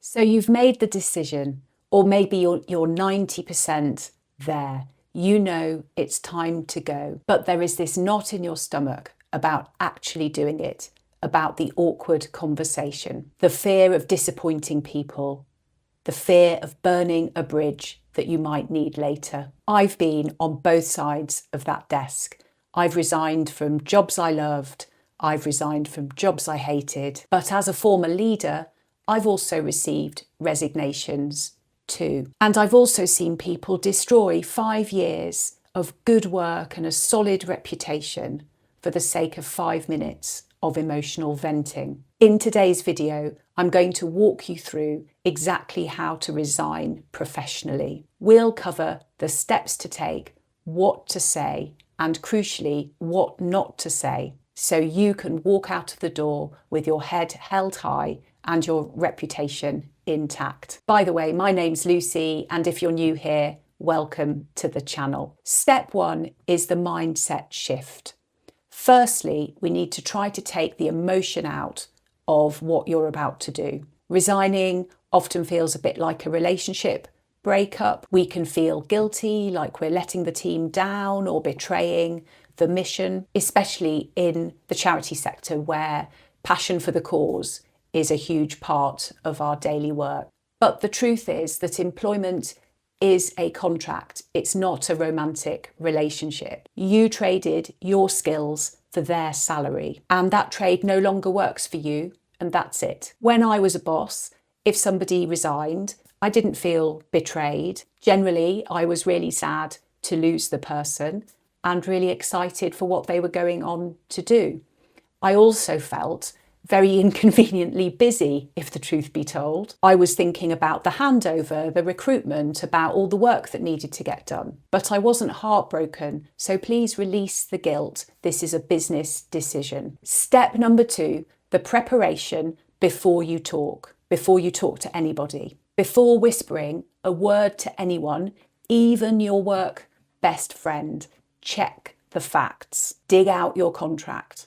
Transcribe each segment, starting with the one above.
So you've made the decision, or maybe you're 90% there. You know it's time to go, but there is this knot in your stomach about actually doing it, about the awkward conversation, the fear of disappointing people, the fear of burning a bridge that you might need later. I've been on both sides of that desk. I've resigned from jobs I loved, I've resigned from jobs I hated, but as a former leader, I've also received resignations too. And I've also seen people destroy 5 years of good work and a solid reputation for the sake of 5 minutes of emotional venting. In today's video, I'm going to walk you through exactly how to resign professionally. We'll cover the steps to take, what to say, and crucially, what not to say, so you can walk out of the door with your head held high and your reputation intact. By the way, my name's Lucy, and if you're new here, welcome to the channel. Step 1 is the mindset shift. Firstly, we need to try to take the emotion out of what you're about to do. Resigning often feels a bit like a relationship breakup. We can feel guilty, like we're letting the team down or betraying the mission, especially in the charity sector where passion for the cause is a huge part of our daily work. But the truth is that employment is a contract. It's not a romantic relationship. You traded your skills for their salary, and that trade no longer works for you, and that's it. When I was a boss, if somebody resigned, I didn't feel betrayed. Generally, I was really sad to lose the person and really excited for what they were going on to do. I also felt very inconveniently busy, if the truth be told. I was thinking about the handover, the recruitment, about all the work that needed to get done. But I wasn't heartbroken, so please release the guilt. This is a business decision. Step number 2, the preparation before you talk to anybody. Before whispering a word to anyone, even your work best friend, check the facts. Dig out your contract.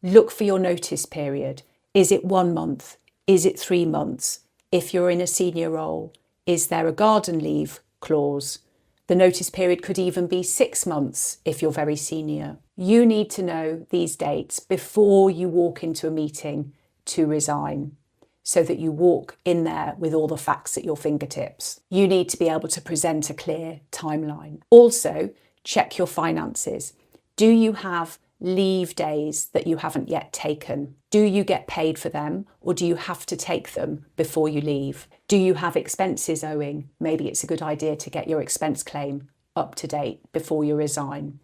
Look for your notice period. Is it 1 month? Is it 3 months? If you're in a senior role, is there a garden leave clause? The notice period could even be 6 months if you're very senior. You need to know these dates before you walk into a meeting to resign, so that you walk in there with all the facts at your fingertips. You need to be able to present a clear timeline. Also, check your finances. Do you have leave days that you haven't yet taken? Do you get paid for them, or do you have to take them before you leave? Do you have expenses owing? Maybe it's a good idea to get your expense claim up to date before you resign.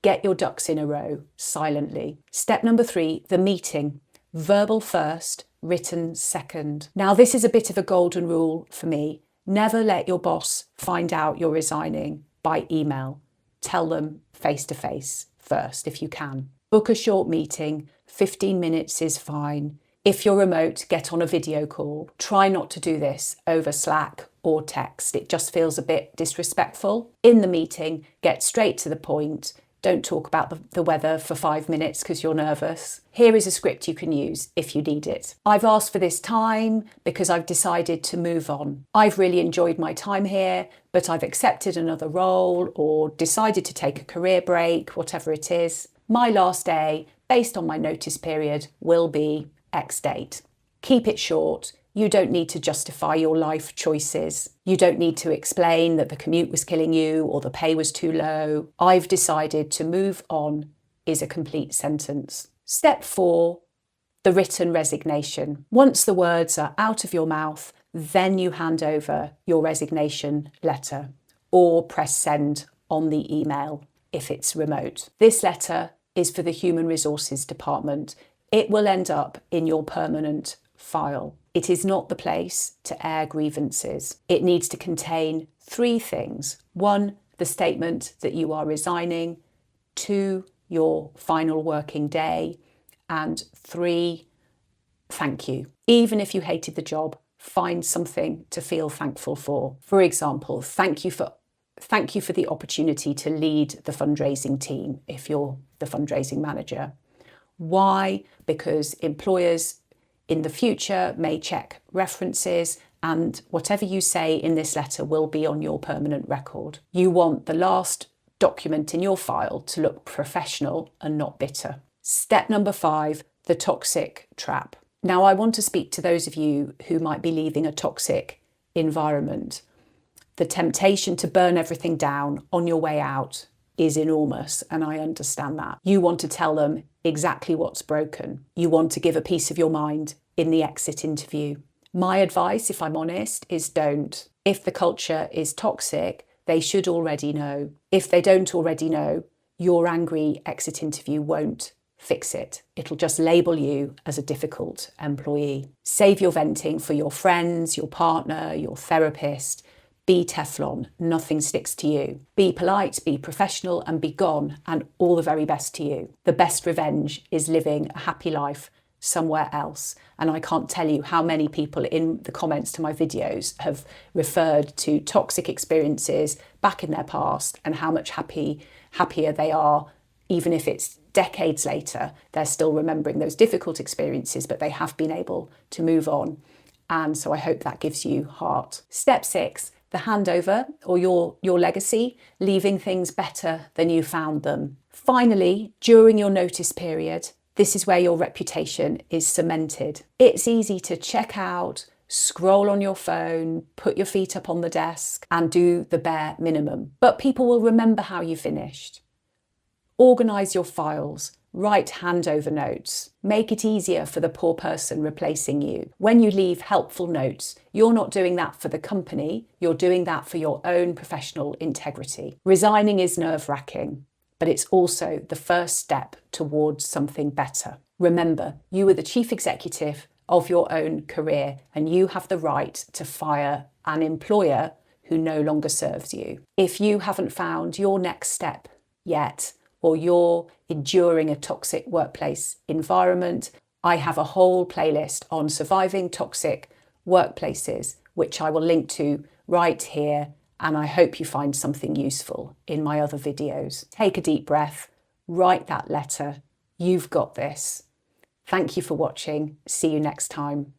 Get your ducks in a row silently. Step number 3, the meeting. Verbal first, written second. Now, this is a bit of a golden rule for me. Never let your boss find out you're resigning by email. Tell them face to face first if you can. Book a short meeting, 15 minutes is fine. If you're remote, get on a video call. Try not to do this over Slack or text. It just feels a bit disrespectful. In the meeting, get straight to the point. Don't talk about the weather for 5 minutes because you're nervous. Here is a script you can use if you need it. I've asked for this time because I've decided to move on. I've really enjoyed my time here, but I've accepted another role or decided to take a career break, whatever it is. My last day, based on my notice period, will be X date. Keep it short. You don't need to justify your life choices. You don't need to explain that the commute was killing you or the pay was too low. I've decided to move on is a complete sentence. Step 4, the written resignation. Once the words are out of your mouth, then you hand over your resignation letter or press send on the email if it's remote. This letter is for the Human Resources Department. It will end up in your permanent file. It is not the place to air grievances. It needs to contain 3 things. 1, the statement that you are resigning. 2, your final working day. And 3, thank you. Even if you hated the job, find something to feel thankful for. For example, thank you for the opportunity to lead the fundraising team if you're the fundraising manager. Why? Because employers in the future may check references, and whatever you say in this letter will be on your permanent record. You want the last document in your file to look professional and not bitter. Step number 5, the toxic trap. Now, I want to speak to those of you who might be leaving a toxic environment. The temptation to burn everything down on your way out is enormous, and I understand that. You want to tell them exactly what's broken. You want to give a piece of your mind in the exit interview. My advice, if I'm honest, is don't. If the culture is toxic, they should already know. If they don't already know, your angry exit interview won't fix it. It'll just label you as a difficult employee. Save your venting for your friends, your partner, your therapist. Be Teflon, nothing sticks to you. Be polite, be professional, and be gone, and all the very best to you. The best revenge is living a happy life somewhere else. And I can't tell you how many people in the comments to my videos have referred to toxic experiences back in their past and how much happier they are, even if it's decades later. They're still remembering those difficult experiences, but they have been able to move on. And so I hope that gives you heart. Step 6, the handover, or your legacy, leaving things better than you found them. Finally, during your notice period, this is where your reputation is cemented. It's easy to check out, scroll on your phone, put your feet up on the desk and do the bare minimum. But people will remember how you finished. Organise your files, write handover notes, make it easier for the poor person replacing you. When you leave helpful notes, you're not doing that for the company, you're doing that for your own professional integrity. Resigning is nerve-wracking, but it's also the first step towards something better. Remember, you are the chief executive of your own career, and you have the right to fire an employer who no longer serves you. If you haven't found your next step yet, or you're enduring a toxic workplace environment, I have a whole playlist on surviving toxic workplaces, which I will link to right here, and I hope you find something useful in my other videos. Take a deep breath, write that letter. You've got this. Thank you for watching. See you next time.